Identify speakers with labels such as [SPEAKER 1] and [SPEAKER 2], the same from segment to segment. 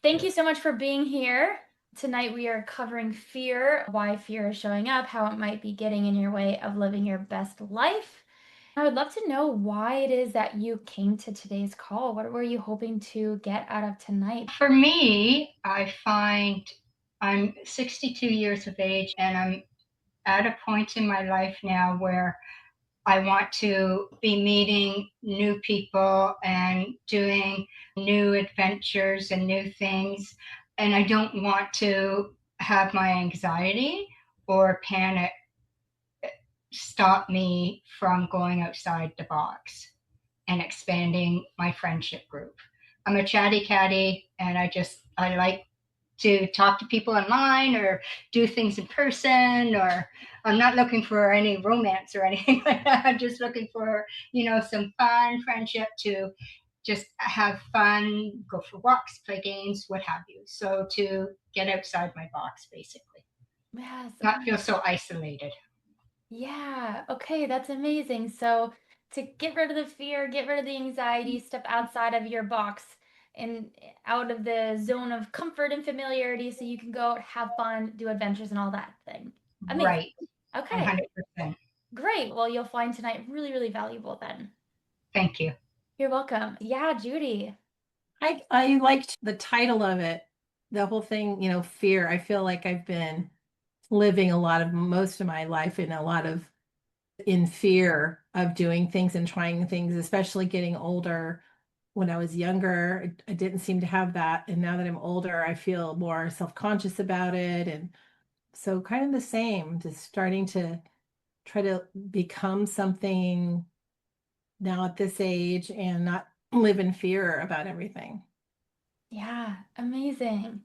[SPEAKER 1] Thank you so much for being here. Tonight we are covering fear, why fear is showing up, how it might be getting in your way of living your best life. I would love to know why it is that you came to today's call. What were you hoping to get out of tonight?
[SPEAKER 2] For me, I find I'm 62 years of age and I'm at a point in my life now where I want to be meeting new people and doing new adventures and new things. And I don't want to have my anxiety or panic stop me from going outside the box and expanding my friendship group. I'm a chatty catty and I like to talk to people online or do things in person, or I'm not looking for any romance or anything like that. I'm just looking for, some fun friendship to just have fun, go for walks, play games, what have you. So to get outside my box, basically,
[SPEAKER 1] Yes.
[SPEAKER 2] not feel so isolated.
[SPEAKER 1] Yeah. Okay, that's amazing. So to get rid of the fear, get rid of the anxiety, step outside of your box and out of the zone of comfort and familiarity so you can go out, have fun, do adventures and all that thing. Amazing.
[SPEAKER 2] Right.
[SPEAKER 1] Okay.
[SPEAKER 2] 100%.
[SPEAKER 1] Great. Well, you'll find tonight really, really valuable then.
[SPEAKER 2] Thank you.
[SPEAKER 1] You're welcome. Yeah, Judy.
[SPEAKER 3] I liked the title of it, the whole thing, fear. I feel like I've been living a lot of most of my life in fear of doing things and trying things, especially getting older. When I was younger, I didn't seem to have that. And now that I'm older, I feel more self-conscious about it. And so kind of the same, just starting to try to become something now at this age and not live in fear about everything.
[SPEAKER 1] Yeah, amazing.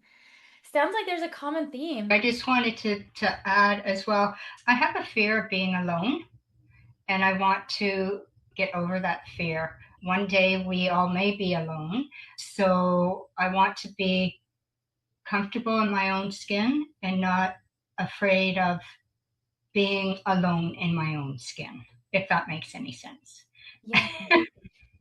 [SPEAKER 1] Sounds like there's a common theme.
[SPEAKER 2] I just wanted to add as well, I have a fear of being alone, and I want to get over that fear. One day we all may be alone. So I want to be comfortable in my own skin and not afraid of being alone in my own skin, if that makes any sense.
[SPEAKER 1] Yeah.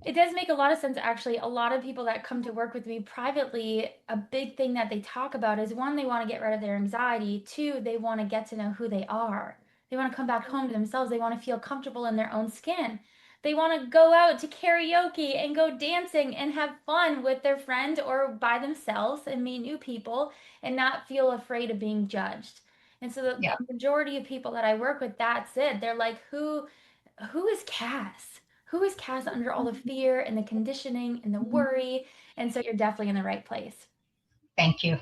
[SPEAKER 1] It does make a lot of sense, actually. A lot of people that come to work with me privately, a big thing that they talk about is one, they want to get rid of their anxiety. Two, they want to get to know who they are. They want to come back home to themselves. They want to feel comfortable in their own skin. They want to go out to karaoke and go dancing and have fun with their friend or by themselves and meet new people and not feel afraid of being judged. And so the
[SPEAKER 2] Yeah.
[SPEAKER 1] majority of people that I work with, that's it. They're like, who is Cass? Who is Cass under all the fear and the conditioning and the worry? And so you're definitely in the right place.
[SPEAKER 2] Thank you.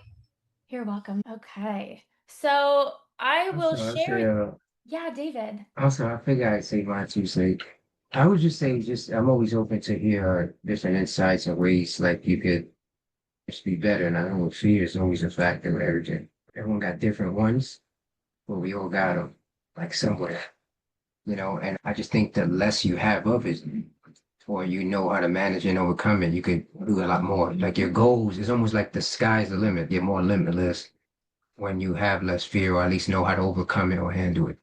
[SPEAKER 1] You're welcome. Okay. So I will
[SPEAKER 4] Also, I
[SPEAKER 1] share
[SPEAKER 4] say,
[SPEAKER 1] with, yeah, David.
[SPEAKER 4] also, I figure I'd say mine too. Say, I would just say, I'm always open to hear different insights and ways like you could just be better. And I know fear is always a factor in everything. Everyone got different ones, but we all got them, like somewhere, And I just think the less you have of it, or you know how to manage and overcome it, you could do a lot more. Like your goals is almost like the sky's the limit. You're more limitless when you have less fear, or at least know how to overcome it or handle it.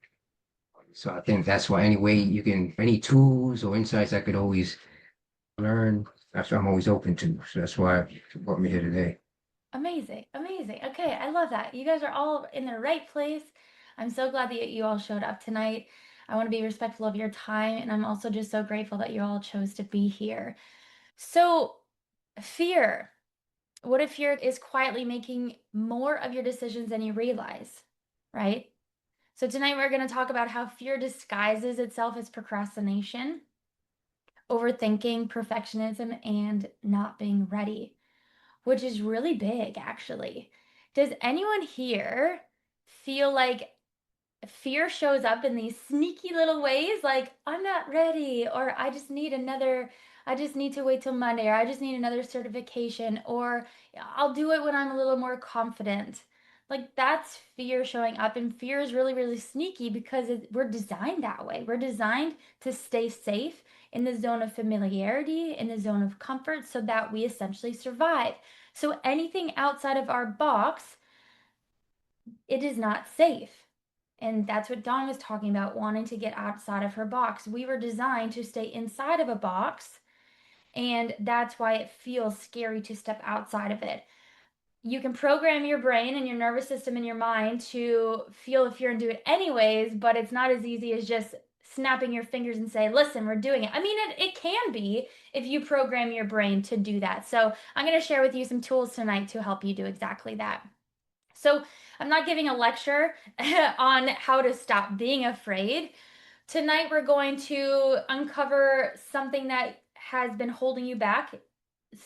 [SPEAKER 4] So I think that's why any way you can, any tools or insights I could always learn, that's what I'm always open to. So that's why you brought me here today.
[SPEAKER 1] Amazing. Amazing. Okay. I love that. You guys are all in the right place. I'm so glad that you all showed up tonight. I want to be respectful of your time. And I'm also just so grateful that you all chose to be here. So, fear. What if fear is quietly making more of your decisions than you realize, right? So tonight we're going to talk about how fear disguises itself as procrastination, overthinking, perfectionism, and not being ready, which is really big, actually. Does anyone here feel like fear shows up in these sneaky little ways like I'm not ready, or I just need to wait till Monday, or I just need another certification, or I'll do it when I'm a little more confident? Like that's fear showing up, and fear is really, really sneaky because we're designed that way. We're designed to stay safe in the zone of familiarity, in the zone of comfort, so that we essentially survive. So anything outside of our box, it is not safe. And that's what Dawn was talking about, wanting to get outside of her box. We were designed to stay inside of a box, and that's why it feels scary to step outside of it. you can program your brain and your nervous system and your mind to feel the fear and do it anyways, but it's not as easy as just snapping your fingers and say, listen, we're doing it. I mean, it can be if you program your brain to do that. So I'm going to share with you some tools tonight to help you do exactly that. So I'm not giving a lecture on how to stop being afraid. Tonight, we're going to uncover something that has been holding you back,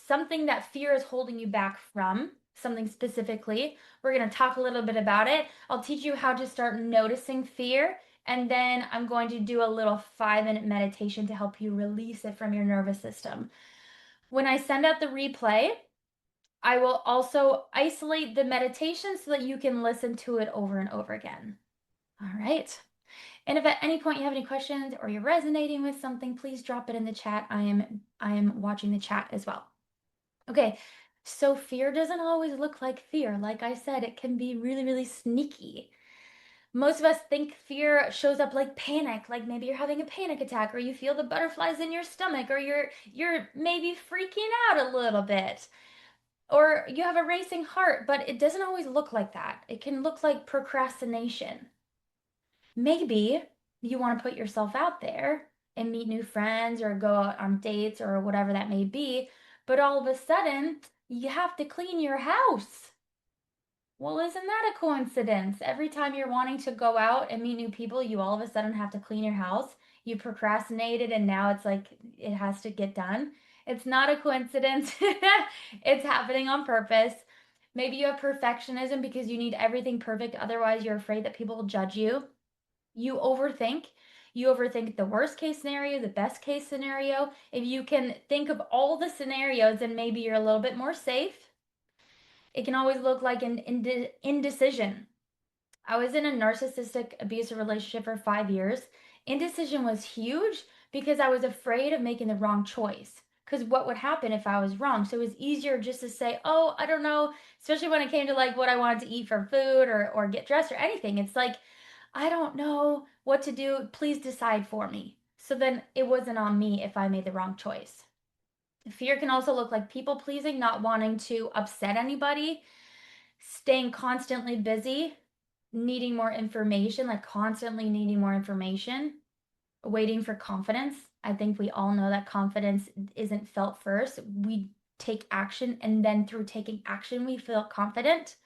[SPEAKER 1] something that fear is holding you back from, something specifically. We're going to talk a little bit about it. I'll teach you how to start noticing fear, and then I'm going to do a little 5-minute meditation to help you release it from your nervous system. When I send out the replay, I will also isolate the meditation so that you can listen to it over and over again. All right. And if at any point you have any questions or you're resonating with something, please drop it in the chat. I am watching the chat as well. Okay, so fear doesn't always look like fear. Like I said, it can be really, really sneaky. Most of us think fear shows up like panic, like maybe you're having a panic attack or you feel the butterflies in your stomach or you're maybe freaking out a little bit. Or you have a racing heart, but it doesn't always look like that. It can look like procrastination. Maybe you want to put yourself out there and meet new friends or go out on dates or whatever that may be, but all of a sudden you have to clean your house. Well, isn't that a coincidence? Every time you're wanting to go out and meet new people, you all of a sudden have to clean your house. You procrastinated and now it's like it has to get done. It's not a coincidence. It's happening on purpose. Maybe you have perfectionism because you need everything perfect, otherwise you're afraid that people will judge you. You overthink. You overthink the worst case scenario, the best case scenario. If you can think of all the scenarios, then maybe you're a little bit more safe. It can always look like an indecision. I was in a narcissistic abusive relationship for 5 years. Indecision was huge because I was afraid of making the wrong choice. Because what would happen if I was wrong? So it was easier just to say, oh, I don't know, especially when it came to like what I wanted to eat for food or get dressed or anything. It's like, I don't know what to do. Please decide for me. So then it wasn't on me if I made the wrong choice. Fear can also look like people pleasing, not wanting to upset anybody, staying constantly busy, needing more information, like constantly needing more information, waiting for confidence. I think we all know that confidence isn't felt first. We take action, and then through taking action, we feel confident.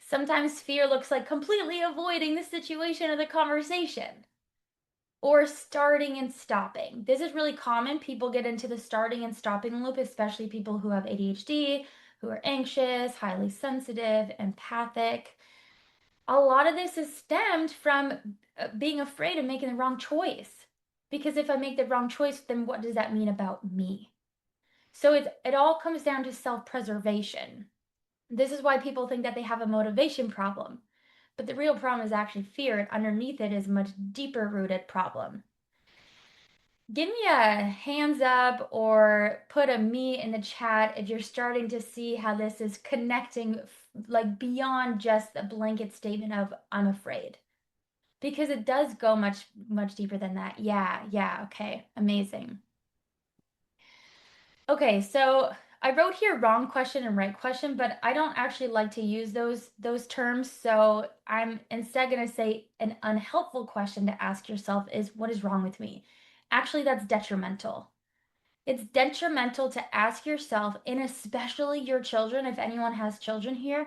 [SPEAKER 1] Sometimes fear looks like completely avoiding the situation or the conversation, or starting and stopping. This is really common. People get into the starting and stopping loop, especially people who have ADHD, who are anxious, highly sensitive, empathic. A lot of this is stemmed from being afraid of making the wrong choice. Because if I make the wrong choice, then what does that mean about me? So it all comes down to self-preservation. This is why people think that they have a motivation problem. But the real problem is actually fear, and underneath it is a much deeper rooted problem. Give me a hands up or put a me in the chat if you're starting to see how this is connecting like beyond just a blanket statement of I'm afraid. Because it does go much, much deeper than that. Yeah, okay, amazing. Okay, so I wrote here wrong question and right question, but I don't actually like to use those terms. So I'm instead going to say an unhelpful question to ask yourself is what is wrong with me? Actually, that's detrimental. It's detrimental to ask yourself, and especially your children, if anyone has children here,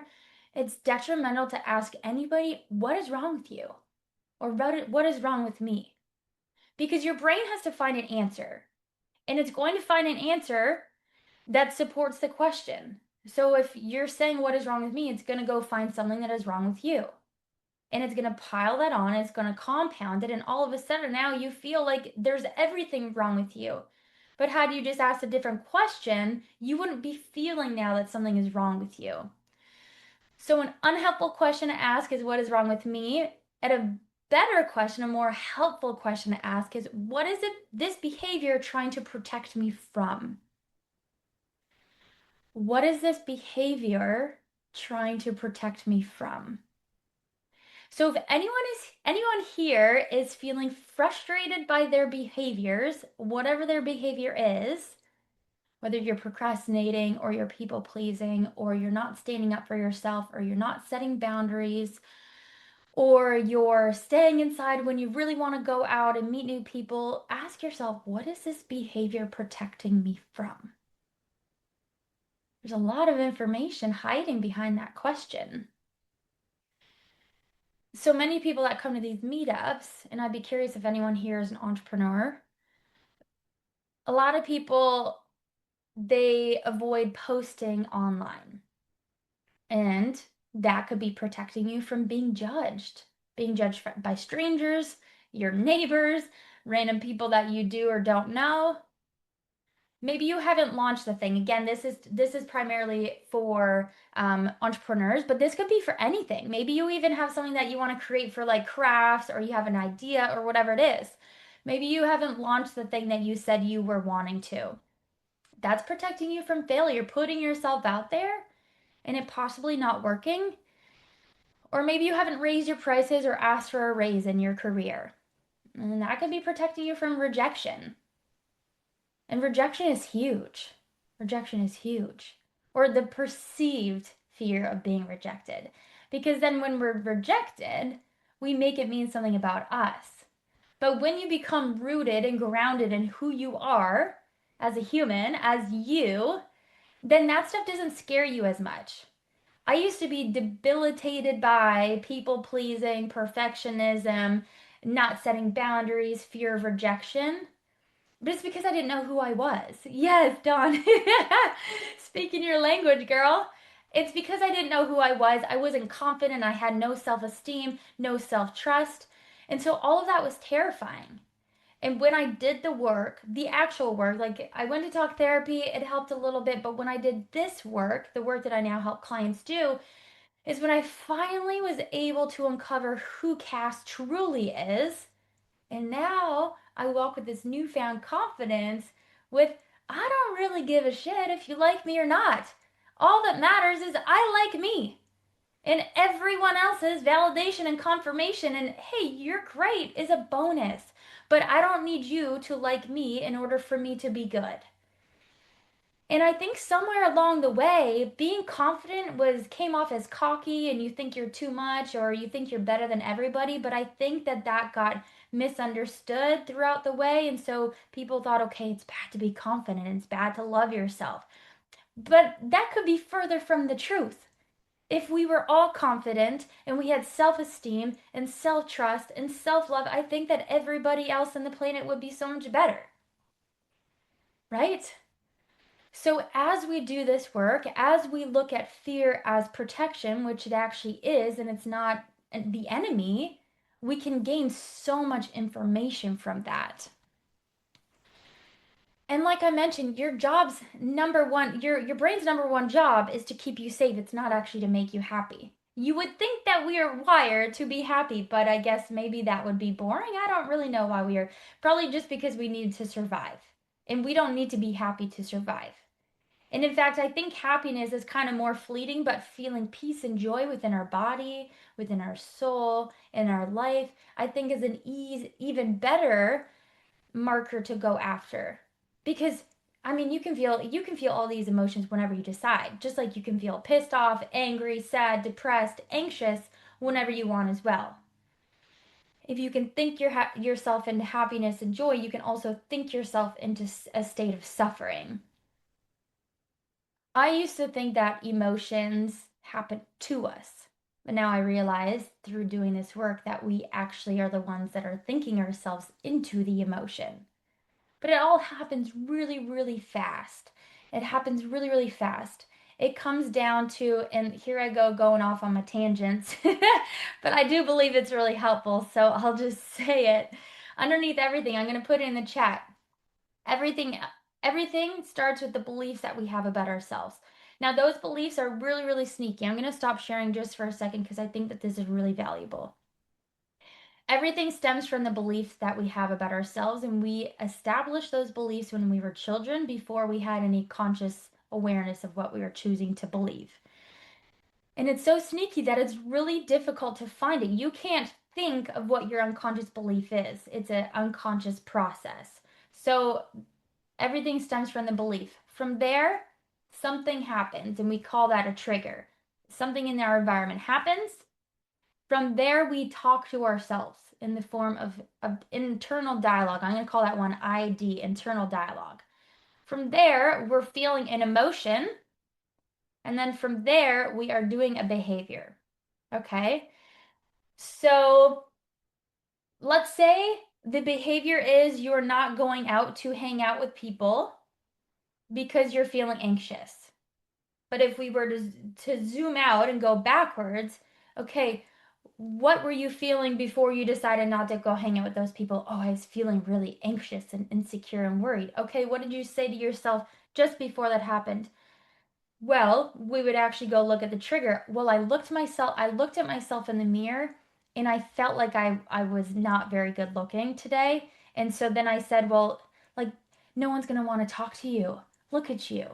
[SPEAKER 1] it's detrimental to ask anybody, what is wrong with you? Or what is wrong with me? Because your brain has to find an answer, and it's going to find an answer that supports the question. So if you're saying what is wrong with me, it's going to go find something that is wrong with you. And it's going to pile that on, it's going to compound it, and all of a sudden now you feel like there's everything wrong with you. But had you just asked a different question, you wouldn't be feeling now that something is wrong with you. So an unhelpful question to ask is what is wrong with me? And a better question, a more helpful question to ask is what is it this behavior trying to protect me from? What is this behavior trying to protect me from? So if anyone here is feeling frustrated by their behaviors, whatever their behavior is, whether you're procrastinating or you're people pleasing or you're not standing up for yourself or you're not setting boundaries or you're staying inside when you really want to go out and meet new people, ask yourself, what is this behavior protecting me from? There's a lot of information hiding behind that question. So many people that come to these meetups, and I'd be curious if anyone here is an entrepreneur, a lot of people, they avoid posting online. And that could be protecting you from being judged by strangers, your neighbors, random people that you do or don't know. Maybe you haven't launched the thing. Again, this is primarily for entrepreneurs, but this could be for anything. Maybe you even have something that you want to create for like crafts, or you have an idea or whatever it is. Maybe you haven't launched the thing that you said you were wanting to. That's protecting you from failure, putting yourself out there and it possibly not working. Or maybe you haven't raised your prices or asked for a raise in your career. And that could be protecting you from rejection. And rejection is huge. Rejection is huge. Or the perceived fear of being rejected. Because then when we're rejected, we make it mean something about us. But when you become rooted and grounded in who you are as a human, as you, then that stuff doesn't scare you as much. I used to be debilitated by people pleasing, perfectionism, not setting boundaries, fear of rejection. But it's because I didn't know who I was. Yes, Dawn. Speaking your language, girl. It's because I didn't know who I was. I wasn't confident. I had no self esteem, no self trust. And so all of that was terrifying. And when I did the work, the actual work, like I went to talk therapy, it helped a little bit. But when I did this work, the work that I now help clients do, is when I finally was able to uncover who Cass truly is. And now I walk with this newfound confidence with, I don't really give a shit if you like me or not. All that matters is I like me. And everyone else's validation and confirmation and hey, you're great is a bonus. But I don't need you to like me in order for me to be good. And I think somewhere along the way, being confident came off as cocky and you think you're too much or you think you're better than everybody, but I think that got misunderstood throughout the way, and so people thought, okay, it's bad to be confident, it's bad to love yourself. But that could be further from the truth. If we were all confident and we had self-esteem and self-trust and self-love, I think that everybody else on the planet would be so much better. Right? So, as we do this work, as we look at fear as protection, which it actually is, and it's not the enemy, we can gain so much information from that. And like I mentioned, your job's number one, your brain's number one job is to keep you safe. It's not actually to make you happy. You would think that we are wired to be happy, but I guess maybe that would be boring. I don't really know why we are. Probably just because we need to survive. And we don't need to be happy to survive. And in fact, I think happiness is kind of more fleeting, but feeling peace and joy within our body, within our soul, in our life, I think is an even better marker to go after. Because I mean, you can feel all these emotions whenever you decide. Just like you can feel pissed off, angry, sad, depressed, anxious whenever you want as well. If you can think yourself into happiness and joy, you can also think yourself into a state of suffering. I used to think that emotions happen to us, but now I realize through doing this work that we actually are the ones that are thinking ourselves into the emotion. But it all happens really, really fast. It happens really, really fast. It comes down to, and here I go going off on my tangents, but I do believe it's really helpful, so I'll just say it. Underneath everything, I'm going to put it in the chat. Everything everything starts with the beliefs that we have about ourselves. Now, those beliefs are really, really sneaky. I'm going to stop sharing just for a second because I think that this is really valuable. Everything stems from the beliefs that we have about ourselves, and we established those beliefs when we were children before we had any conscious awareness of what we were choosing to believe. And it's so sneaky that it's really difficult to find it. You can't think of what your unconscious belief is. It's an unconscious process. So everything stems from the belief. From there, something happens, and we call that a trigger. Something in our environment happens. From there, we talk to ourselves in the form of internal dialogue. I'm going to call that one ID, internal dialogue. From there, we're feeling an emotion. And then from there, we are doing a behavior. Okay? So let's say the behavior is you're not going out to hang out with people because you're feeling anxious. But if we were to zoom out and go backwards, okay, what were you feeling before you decided not to go hang out with those people? Oh, I was feeling really anxious and insecure and worried. Okay, what did you say to yourself just before that happened? Well, we would actually go look at the trigger. Well, I looked at myself in the mirror and I felt like I was not very good looking today. And so then I said, well, like no one's going to want to talk to you. Look at you.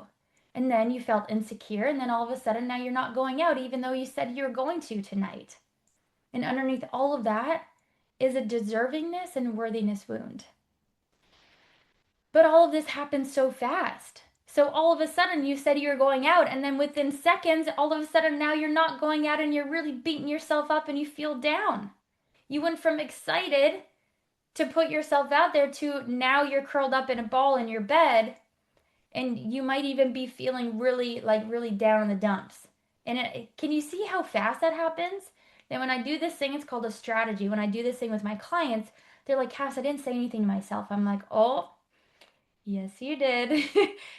[SPEAKER 1] And then you felt insecure and then all of a sudden now you're not going out even though you said you were going to tonight. And underneath all of that is a deservingness and worthiness wound. But all of this happens so fast. So all of a sudden you said you were going out, and then within seconds, all of a sudden now you're not going out and you're really beating yourself up and you feel down. You went from excited to put yourself out there to now you're curled up in a ball in your bed and you might even be feeling really down in the dumps. And can you see how fast that happens? Then when I do this thing, it's called a strategy. When I do this thing with my clients, they're like, Cass, I didn't say anything to myself. I'm like, oh, yes, you did.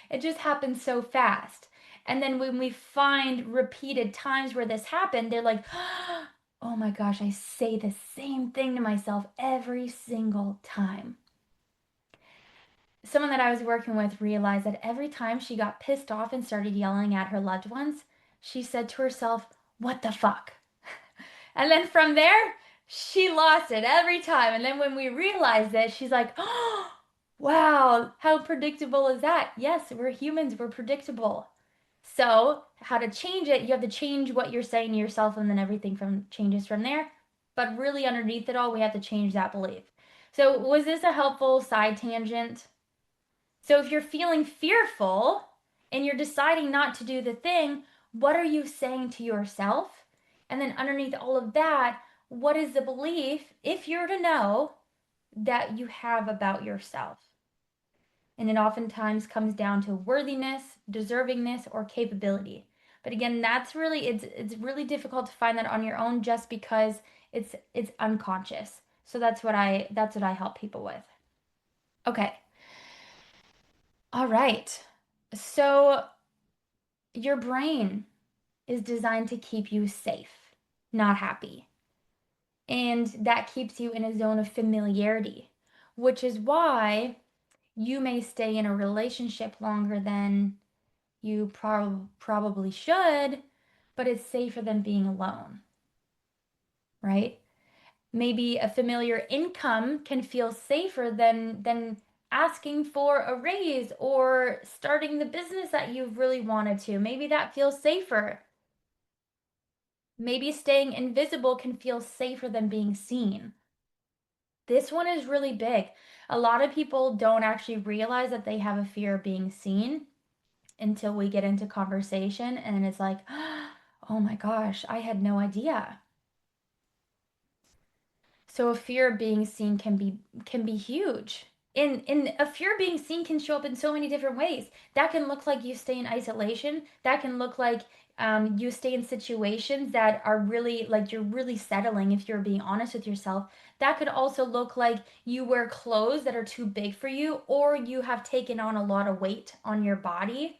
[SPEAKER 1] It just happens so fast. And then when we find repeated times where this happened, they're like, oh my gosh, I say the same thing to myself every single time. Someone that I was working with realized that every time she got pissed off and started yelling at her loved ones, she said to herself, what the fuck? And then from there, she lost it every time. And then when we realized this, she's like, oh, wow, how predictable is that? Yes, we're humans, we're predictable. So, how to change it, you have to change what you're saying to yourself, and then everything from changes from there. But really, underneath it all, we have to change that belief. So, was this a helpful side tangent? So, if you're feeling fearful and you're deciding not to do the thing, what are you saying to yourself? And then, underneath all of that, what is the belief, if you're to know, that you have about yourself? And it oftentimes comes down to worthiness, deservingness, or capability. But again, it's really difficult to find that on your own just because it's unconscious. So that's what I help people with. Okay. All right. So your brain is designed to keep you safe, not happy. And that keeps you in a zone of familiarity, which is why you may stay in a relationship longer than you probably should, but it's safer than being alone, right? Maybe a familiar income can feel safer than asking for a raise or starting the business that you've really wanted to. Maybe that feels safer. Maybe staying invisible can feel safer than being seen. This one is really big. A lot of people don't actually realize that they have a fear of being seen until we get into conversation and it's like, oh my gosh, I had no idea. So a fear of being seen can be huge. In a fear of being seen can show up in so many different ways. That can look like you stay in isolation. That can look like you stay in situations that are really like you're really settling if you're being honest with yourself. That could also look like you wear clothes that are too big for you, or you have taken on a lot of weight on your body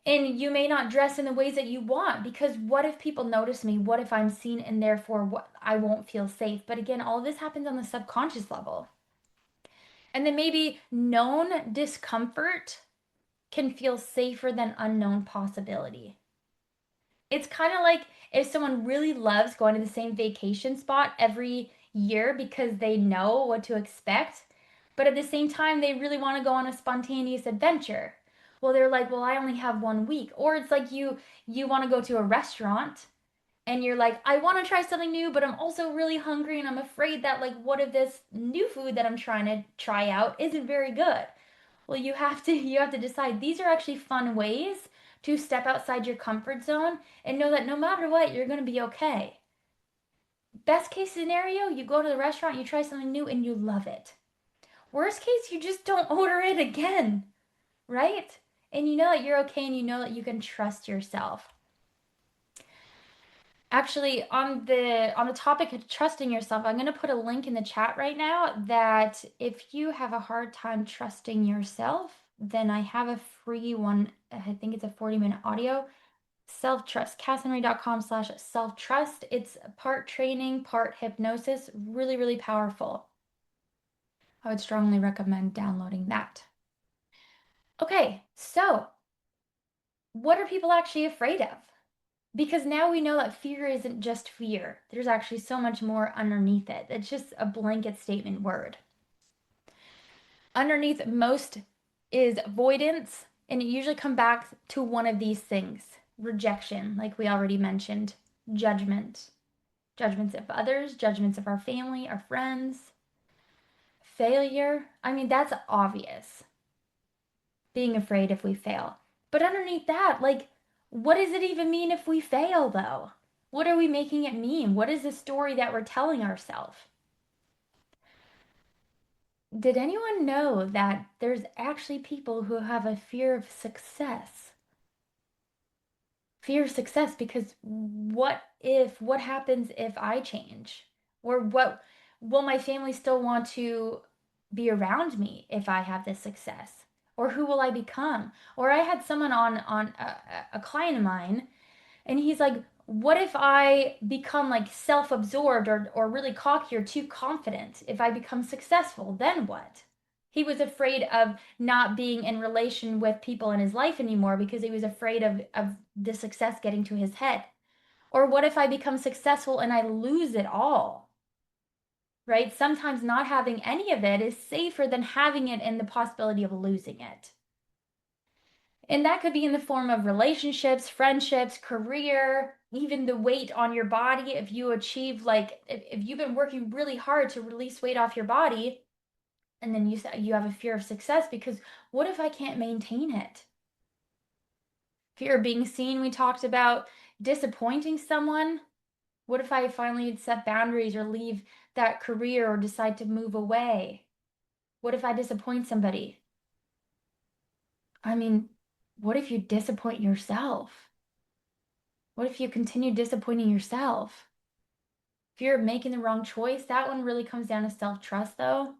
[SPEAKER 1] and you may not dress in the ways that you want because what if people notice me? What if I'm seen and therefore what I won't feel safe? But again, all this happens on the subconscious level. And then maybe known discomfort can feel safer than unknown possibility. It's kind of like if someone really loves going to the same vacation spot every year because they know what to expect, but at the same time, they really want to go on a spontaneous adventure. Well, they're like, well, I only have 1 week. Or it's like you want to go to a restaurant and you're like, I want to try something new, but I'm also really hungry and I'm afraid that like what if this new food that I'm trying to try out isn't very good? Well, you have to decide these are actually fun ways to step outside your comfort zone and know that no matter what, you're going to be okay. Best case scenario, you go to the restaurant, you try something new and you love it. Worst case, you just don't order it again, right? And you know that you're okay and you know that you can trust yourself. Actually, on the topic of trusting yourself, I'm going to put a link in the chat right now that if you have a hard time trusting yourself, then I have a free one. I think it's a 40-minute audio. Self-trust, cassandra.com/self-trust. It's part training, part hypnosis. Really, really powerful. I would strongly recommend downloading that. Okay, so what are people actually afraid of? Because now we know that fear isn't just fear. There's actually so much more underneath it. It's just a blanket statement word. Underneath most is avoidance, and it usually comes back to one of these things. Rejection, like we already mentioned, judgment, judgments of others, judgments of our family, our friends, failure. I mean, that's obvious. Being afraid if we fail. But underneath that, like, what does it even mean if we fail, though? What are we making it mean? What is the story that we're telling ourselves? Did anyone know that there's actually people who have a fear of success? Fear of success because what happens if I change? Or what will my family still want to be around me if I have this success? Or who will I become? Or I had someone on a client of mine, and he's like, what if I become like self-absorbed or really cocky or too confident? If I become successful, then what? He was afraid of not being in relation with people in his life anymore because he was afraid of the success getting to his head. Or what if I become successful and I lose it all? Right? Sometimes not having any of it is safer than having it and the possibility of losing it. And that could be in the form of relationships, friendships, career, even the weight on your body. If you achieve, like, if you've been working really hard to release weight off your body, and then you have a fear of success because what if I can't maintain it? Fear of being seen, we talked about disappointing someone. What if I finally set boundaries or leave that career or decide to move away? What if I disappoint somebody? I mean, what if you disappoint yourself? What if you continue disappointing yourself? Fear of making the wrong choice, that one really comes down to self-trust, though.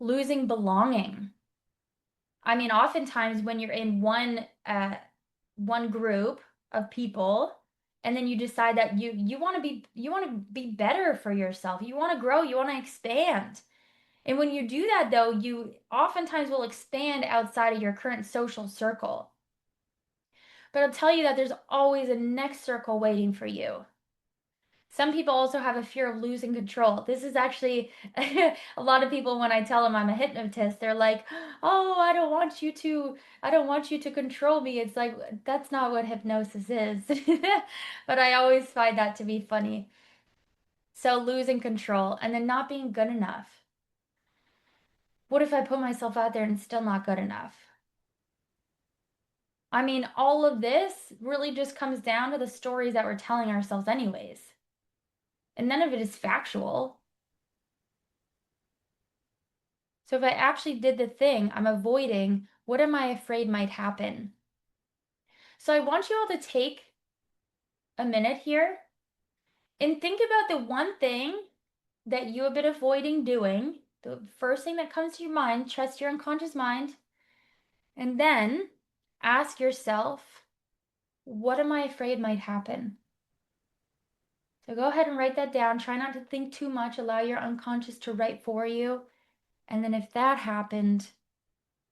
[SPEAKER 1] Losing belonging. I mean, oftentimes when you're in one group of people, and then you decide that you want to be better for yourself. You want to grow, you want to expand. And when you do that, though, you oftentimes will expand outside of your current social circle. But I'll tell you that there's always a next circle waiting for you. Some people also have a fear of losing control. This is actually a lot of people when I tell them I'm a hypnotist, they're like, "Oh, I don't want you to control me." It's like that's not what hypnosis is. But I always find that to be funny. So losing control and then not being good enough. What if I put myself out there and it's still not good enough? I mean, all of this really just comes down to the stories that we're telling ourselves anyways. And none of it is factual. So if I actually did the thing I'm avoiding, what am I afraid might happen? So I want you all to take a minute here and think about the one thing that you have been avoiding doing. The first thing that comes to your mind, trust your unconscious mind, and then ask yourself, what am I afraid might happen? So go ahead and write that down. Try not to think too much. Allow your unconscious to write for you. And then if that happened,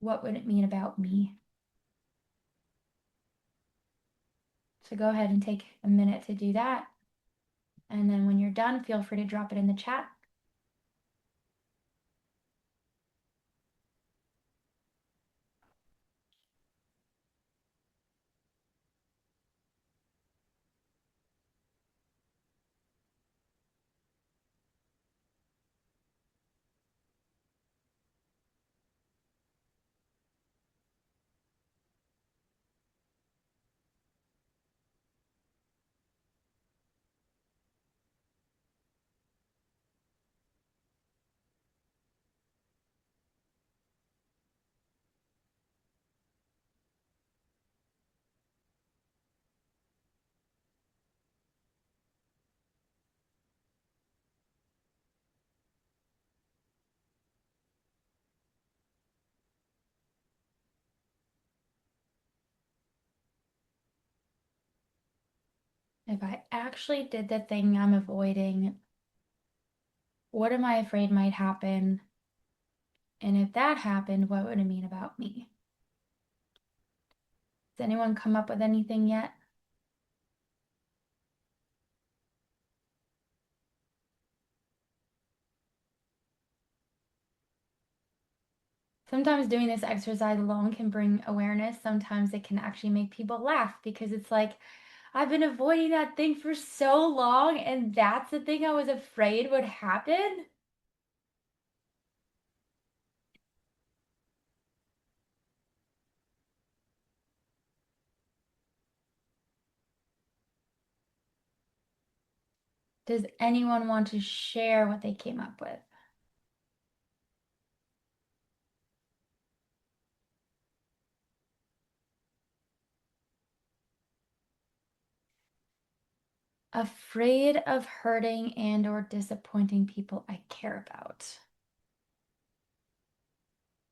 [SPEAKER 1] what would it mean about me? So go ahead and take a minute to do that. And then when you're done, feel free to drop it in the chat. if I actually did the thing I'm avoiding, what am I afraid might happen? And if that happened, what would it mean about me? Has anyone come up with anything yet? Sometimes doing this exercise alone can bring awareness. Sometimes it can actually make people laugh because it's like, I've been avoiding that thing for so long, and that's the thing I was afraid would happen. Does anyone want to share what they came up with? Afraid of hurting and or disappointing people I care about.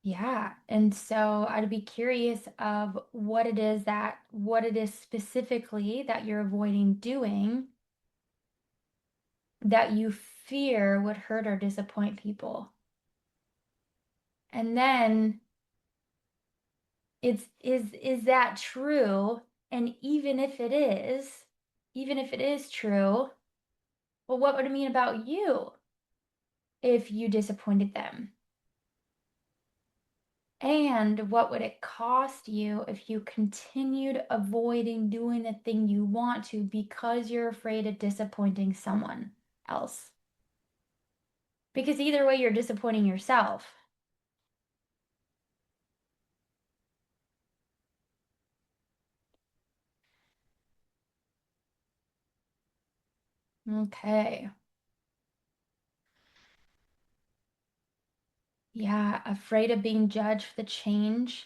[SPEAKER 1] Yeah, and so I'd be curious of what it is specifically that you're avoiding doing that you fear would hurt or disappoint people. And then is that true? And even if it is true, well, what would it mean about you if you disappointed them? And what would it cost you if you continued avoiding doing the thing you want to because you're afraid of disappointing someone else? Because either way, you're disappointing yourself. Okay. Yeah, afraid of being judged for the change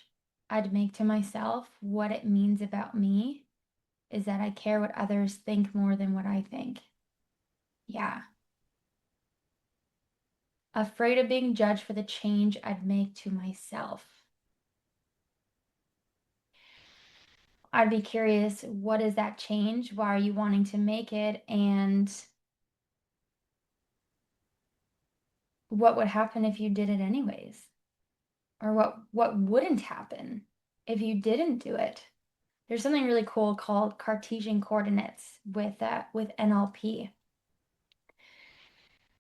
[SPEAKER 1] I'd make to myself. What it means about me is that I care what others think more than what I think. Yeah. Afraid of being judged for the change I'd make to myself. I'd be curious, what is that change? Why are you wanting to make it? And what would happen if you did it anyways? Or what wouldn't happen if you didn't do it? There's something really cool called Cartesian coordinates with NLP.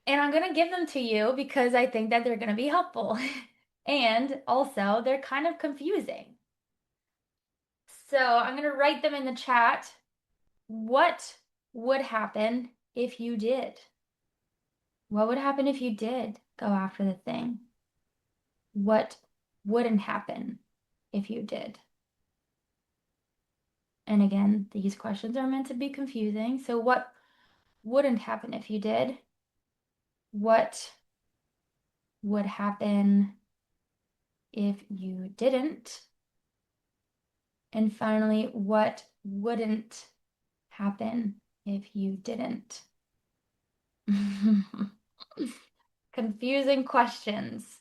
[SPEAKER 1] And I'm going to give them to you because I think that they're going to be helpful. And also, they're kind of confusing. So I'm going to write them in the chat. What would happen if you did? What would happen if you did go after the thing? What wouldn't happen if you did? And again, these questions are meant to be confusing. So what wouldn't happen if you did? What would happen if you didn't? And finally, what wouldn't happen if you didn't? Confusing questions.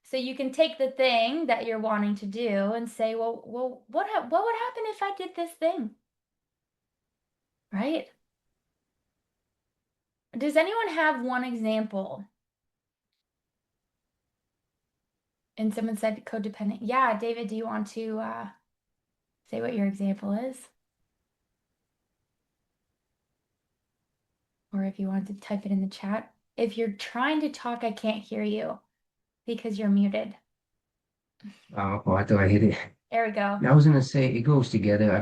[SPEAKER 1] So you can take the thing that you're wanting to do and say, well, what would happen if I did this thing? Right? Does anyone have one example? And someone said codependent. Yeah, David, do you want to say what your example is? Or if you want to type it in the chat. If you're trying to talk, I can't hear you because you're muted.
[SPEAKER 4] Oh, I thought I hit it.
[SPEAKER 1] There we go.
[SPEAKER 4] I was gonna say it goes together. I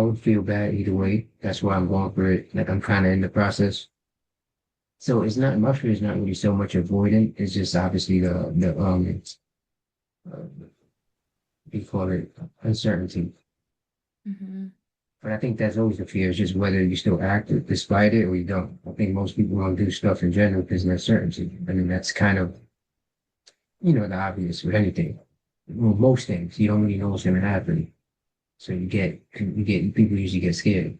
[SPEAKER 4] would feel bad either way. That's why I'm going for it. Like I'm kind of in the process. So it's not my fear is not really so much avoidant. It's just obviously the what do you call it, uncertainty.
[SPEAKER 1] Mm-hmm.
[SPEAKER 4] But I think that's always the fear. Is just whether you still act despite it or you don't. I think most people don't do stuff in general because of uncertainty. I mean that's kind of the obvious with anything. Well, most things you don't really know what's gonna happen. So people usually get scared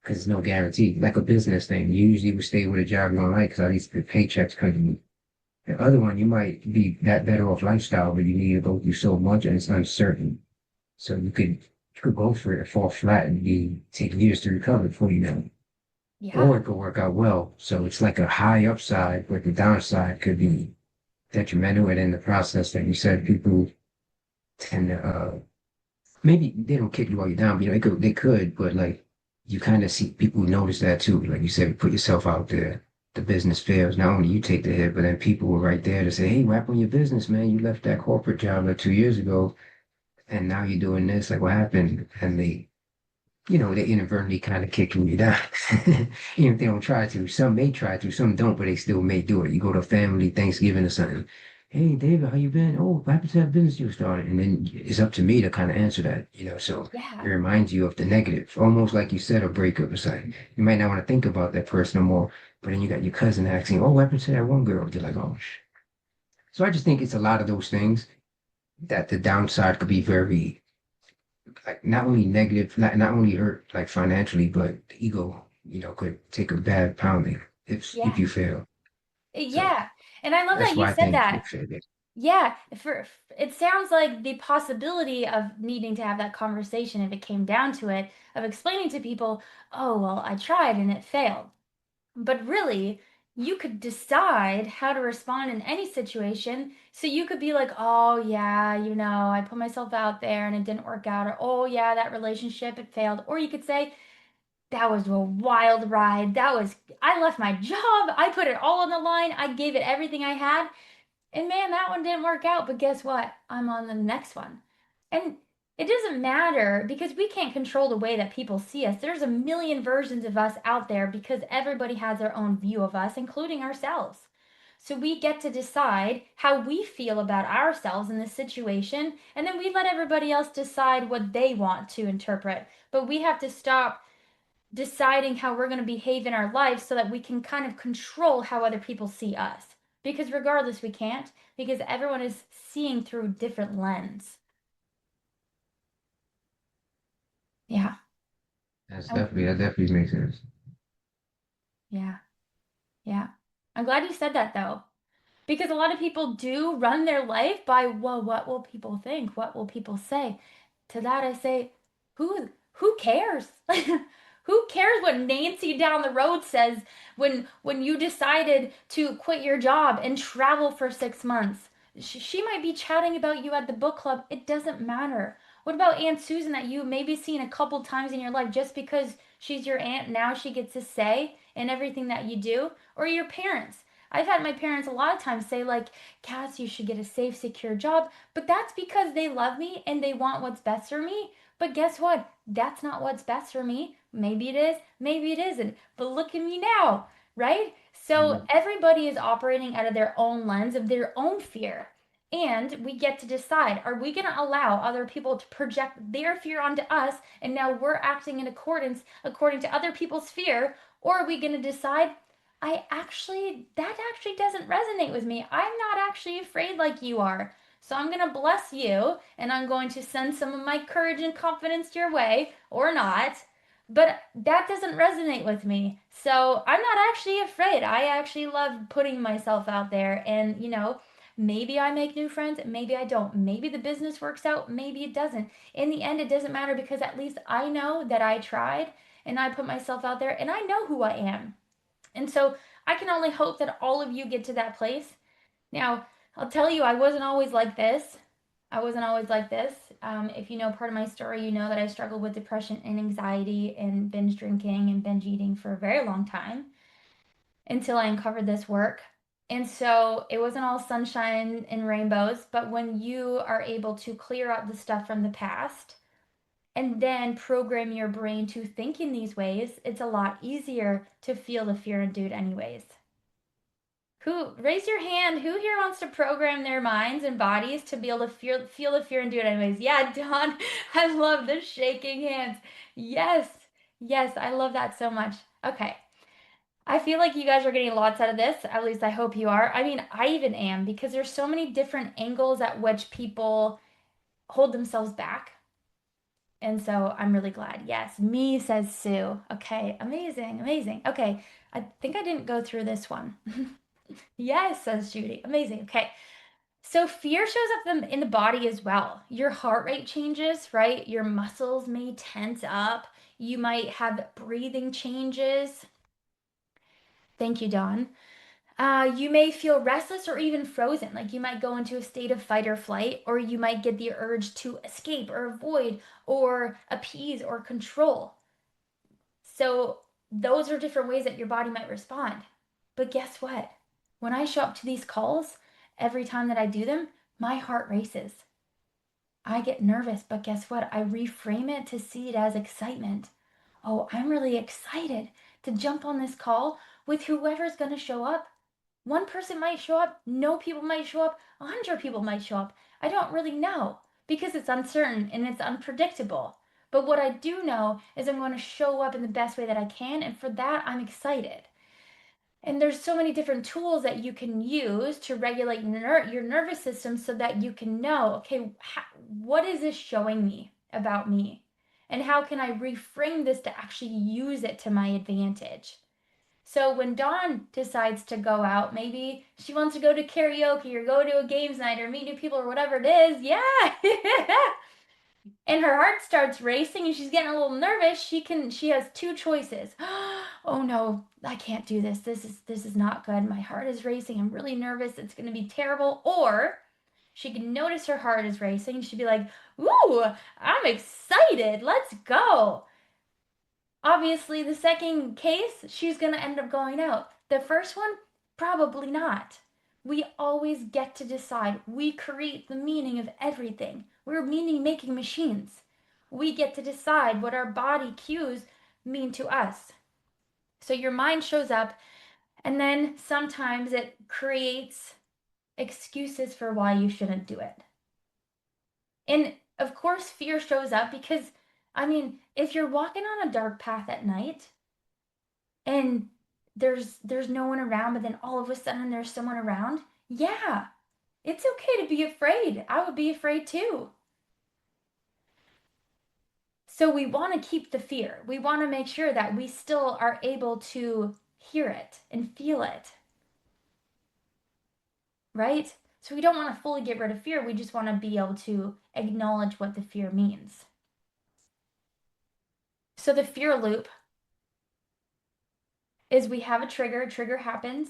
[SPEAKER 4] because there's no guarantee. Like a business thing, you usually would stay with a job you don't like because at least the paychecks coming. The other one, you might be that better off lifestyle, but you need to go through so much and it's uncertain. So you could could go for it and fall flat and be take years to recover before you know.
[SPEAKER 1] Yeah.
[SPEAKER 4] Or it could work out well. So it's like a high upside, but the downside could be detrimental. And in the process, like you said, people tend to maybe they don't kick you while you're down, but they could, but like you kind of see people notice that too. Like you said, put yourself out there. The business fails. Not only you take the hit, but then people were right there to say, "Hey, what happened on your business, man? You left that corporate job like 2 years ago, and now you're doing this. Like, what happened?" And they inadvertently kind of kicking you down. Even if they don't try to. Some may try to, some don't, but they still may do it. You go to family Thanksgiving or something. Hey, David, how you been? Oh, what happened to that business you started? And then it's up to me to kind of answer that. So it
[SPEAKER 1] Yeah.
[SPEAKER 4] reminds you of the negative, almost like you said, a breakup. It's like you might not want to think about that person no more, but then you got your cousin asking, oh, what happened to that one girl? You're like, oh, so I just think it's a lot of those things that the downside could be very like not only negative, not only hurt like financially, but the ego, could take a bad pounding if
[SPEAKER 1] Yeah.
[SPEAKER 4] you fail. So
[SPEAKER 1] Yeah. And I love
[SPEAKER 4] that's
[SPEAKER 1] that you
[SPEAKER 4] why I
[SPEAKER 1] said
[SPEAKER 4] think
[SPEAKER 1] that.
[SPEAKER 4] it failed.
[SPEAKER 1] Yeah, it sounds like the possibility of needing to have that conversation if it came down to it, of explaining to people, oh, well, I tried and it failed. But really, you could decide how to respond in any situation. So you could be like, oh, yeah, I put myself out there and it didn't work out. Or, oh, yeah, that relationship, it failed. Or you could say, that was a wild ride. I left my job. I put it all on the line. I gave it everything I had. And man, that one didn't work out, but guess what? I'm on the next one. And it doesn't matter because we can't control the way that people see us. There's a million versions of us out there because everybody has their own view of us, including ourselves. So we get to decide how we feel about ourselves in this situation, and then we let everybody else decide what they want to interpret. But we have to stop deciding how we're going to behave in our life so that we can kind of control how other people see us. Because regardless, we can't, because everyone is seeing through a different lens. Yeah. Oh,
[SPEAKER 4] That definitely makes sense.
[SPEAKER 1] yeah. Yeah. I'm glad you said that though. Because a lot of people do run their life by, well, what will people think? What will people say? To that I say, who cares? Who cares what Nancy down the road says when you decided to quit your job and travel for 6 months? She might be chatting about you at the book club. It doesn't matter. What about Aunt Susan that you maybe seen a couple times in your life just because she's your aunt now she gets a say in everything that you do? Or your parents? I've had my parents a lot of times say, like, Cass, you should get a safe, secure job. But that's because they love me and they want what's best for me. But guess what? That's not what's best for me. Maybe it is, maybe it isn't. But look at me now, right? So
[SPEAKER 4] Mhm.
[SPEAKER 1] everybody is operating out of their own lens of their own fear. And we get to decide, are we going to allow other people to project their fear onto us and now we're acting in accordance according to other people's fear? Or are we going to decide, that actually doesn't resonate with me. I'm not actually afraid like you are. So I'm going to bless you and I'm going to send some of my courage and confidence your way or not. But that doesn't resonate with me. So I'm not actually afraid. I actually love putting myself out there. And, maybe I make new friends, maybe I don't. Maybe the business works out, maybe it doesn't. In the end, it doesn't matter because at least I know that I tried and I put myself out there and I know who I am. And so I can only hope that all of you get to that place. Now, I'll tell you, I wasn't always like this. I wasn't always like this. If you know part of my story, you know that I struggled with depression and anxiety and binge drinking and binge eating for a very long time until I uncovered this work. And so it wasn't all sunshine and rainbows, but when you are able to clear out the stuff from the past and then program your brain to think in these ways, it's a lot easier to feel the fear and do it anyways. Who raise your hand? Who here wants to program their minds and bodies to be able to feel the fear and do it anyways? Yeah, Dawn, I love the shaking hands. Yes, yes, I love that so much. Okay, I feel like you guys are getting lots out of this. At least I hope you are. I mean, I even am because there's so many different angles at which people hold themselves back. And so I'm really glad. Yes, me says Sue. Okay, amazing, amazing. Okay, I think I didn't go through this one. Yes, says Judy. Amazing. Okay. So fear shows up in the body as well. Your heart rate changes, right? Your muscles may tense up. You might have breathing changes. Thank you, Dawn. You may feel restless or even frozen. Like you might go into a state of fight or flight, or you might get the urge to escape or avoid or appease or control. So, those are different ways that your body might respond. But guess what? When I show up to these calls, every time that I do them, my heart races. I get nervous, but guess what? I reframe it to see it as excitement. Oh, I'm really excited to jump on this call with whoever's going to show up. One person might show up, no people might show up, 100 people might show up. I don't really know because it's uncertain and it's unpredictable. But what I do know is I'm going to show up in the best way that I can, and for that, I'm excited. And there's so many different tools that you can use to regulate your nervous system so that you can know, okay, what is this showing me about me? And how can I reframe this to actually use it to my advantage? So when Dawn decides to go out, maybe she wants to go to karaoke or go to a games night or meet new people or whatever it is. Yeah. And her heart starts racing and she's getting a little nervous. She has two choices. Oh no, I can't do this. This is not good. My heart is racing. I'm really nervous. It's going to be terrible. Or she can notice her heart is racing. She'd be like, "Ooh, I'm excited. Let's go." Obviously, the second case, she's going to end up going out. The first one, probably not. We always get to decide. We create the meaning of everything. We're meaning making machines. We get to decide what our body cues mean to us. So your mind shows up, and then sometimes it creates excuses for why you shouldn't do it. And of course, fear shows up because, I mean, if you're walking on a dark path at night, and there's no one around, but then all of a sudden there's someone around, yeah, it's okay to be afraid. I would be afraid too. So we want to keep the fear. We want to make sure that we still are able to hear it and feel it, right? So we don't want to fully get rid of fear. We just want to be able to acknowledge what the fear means. So the fear loop is we have a trigger happens.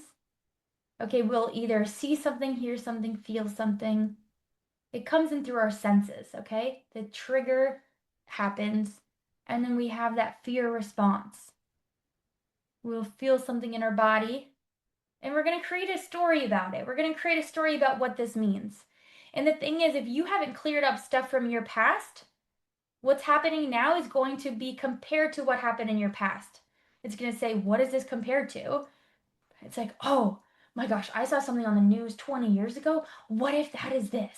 [SPEAKER 1] Okay, we'll either see something, hear something, feel something. It comes in through our senses, okay? The trigger happens, and then we have that fear response. We'll feel something in our body, and we're going to create a story about it. We're going to create a story about what this means. And the thing is, if you haven't cleared up stuff from your past, what's happening now is going to be compared to what happened in your past. It's going to say, what is this compared to? It's like, oh my gosh, I saw something on the news 20 years ago. What if that is this?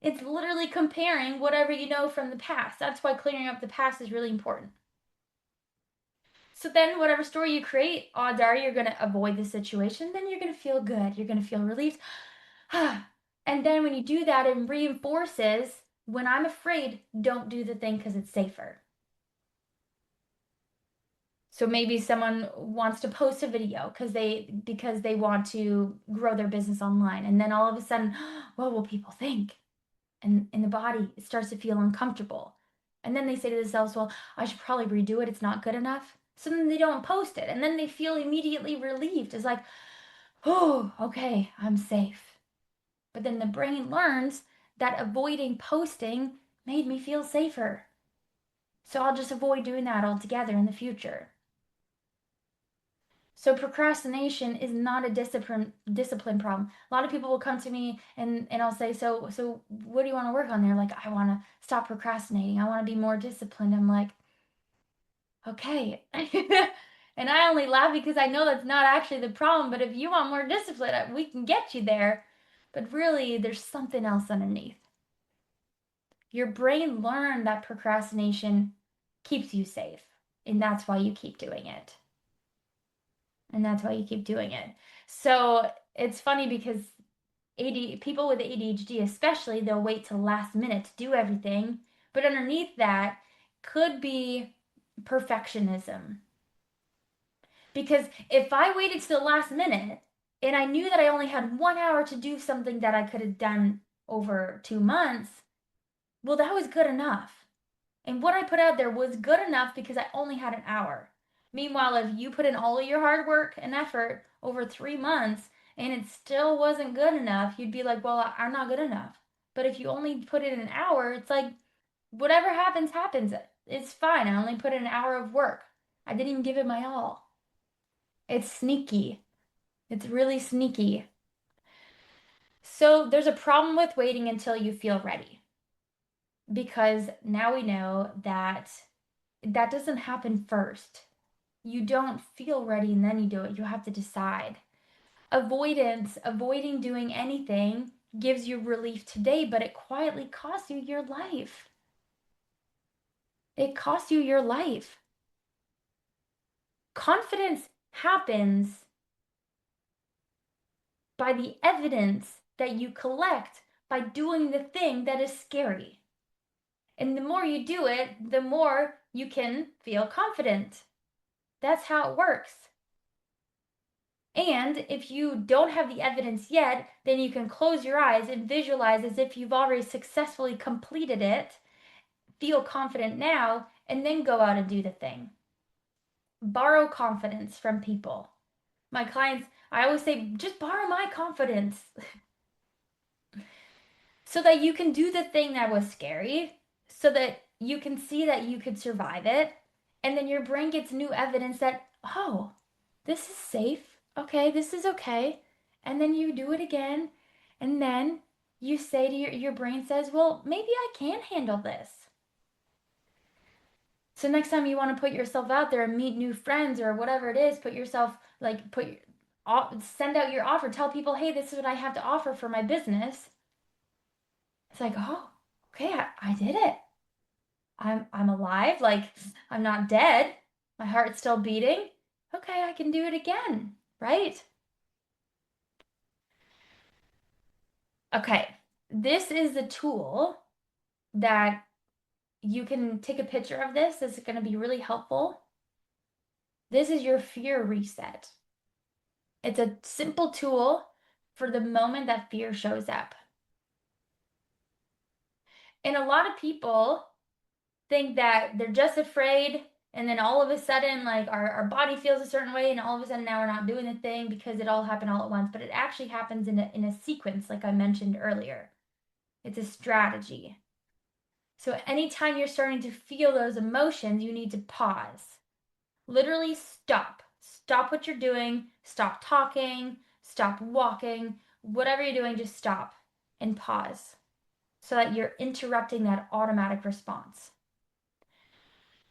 [SPEAKER 1] It's literally comparing whatever you know from the past. That's why clearing up the past is really important. So then, whatever story you create, odds are you're going to avoid the situation. Then you're going to feel good. You're going to feel relieved. And then, when you do that, it reinforces when I'm afraid, don't do the thing because it's safer. So maybe someone wants to post a video because they want to grow their business online, and then all of a sudden, what will people think? And in the body, it starts to feel uncomfortable. And then they say to themselves, well, I should probably redo it. It's not good enough. So then they don't post it. And then they feel immediately relieved. It's like, oh, okay, I'm safe. But then the brain learns that avoiding posting made me feel safer. So I'll just avoid doing that altogether in the future. So procrastination is not a discipline problem. A lot of people will come to me and I'll say, so what do you want to work on? They're like, I want to stop procrastinating. I want to be more disciplined. I'm like, okay. And I only laugh because I know that's not actually the problem. But if you want more discipline, we can get you there. But really, there's something else underneath. Your brain learned that procrastination keeps you safe, and that's why you keep doing it. And that's why you keep doing it. So it's funny because people with ADHD, especially, they'll wait till the last minute to do everything. But underneath that could be perfectionism. Because if I waited to the last minute and I knew that I only had 1 hour to do something that I could have done over 2 months, well, that was good enough. And what I put out there was good enough because I only had an hour. Meanwhile, if you put in all of your hard work and effort over 3 months and it still wasn't good enough, you'd be like, well, I'm not good enough. But if you only put in an hour, it's like, whatever happens, happens. It's fine. I only put in an hour of work. I didn't even give it my all. It's sneaky. It's really sneaky. So there's a problem with waiting until you feel ready. Because now we know that that doesn't happen first. You don't feel ready and then you do it. You have to decide. Avoidance, avoiding doing anything, gives you relief today, but it quietly costs you your life. It costs you your life. Confidence happens by the evidence that you collect by doing the thing that is scary. And the more you do it, the more you can feel confident. That's how it works. And if you don't have the evidence yet, then you can close your eyes and visualize as if you've already successfully completed it, feel confident now, and then go out and do the thing. Borrow confidence from people. My clients, I always say, just borrow my confidence so that you can do the thing that was scary, so that you can see that you could survive it. And then your brain gets new evidence that, oh, this is safe. Okay, this is okay. And then you do it again. And then you say to your brain says, well, maybe I can handle this. So next time you want to put yourself out there and meet new friends or whatever it is, put yourself like send out your offer, tell people, hey, this is what I have to offer for my business. It's like, oh, okay, I did it. I'm alive, like I'm not dead. My heart's still beating. Okay, I can do it again, right? Okay, this is the tool that you can take a picture of this. This is going to be really helpful. This is your fear reset. It's a simple tool for the moment that fear shows up. And a lot of people think that they're just afraid, and then all of a sudden, like our body feels a certain way, and all of a sudden now we're not doing the thing because it all happened all at once. But it actually happens in a sequence, like I mentioned earlier. It's a strategy. So anytime you're starting to feel those emotions, you need to pause. Literally stop. Stop what you're doing. Stop talking. Stop walking. Whatever you're doing, just stop and pause so that you're interrupting that automatic response.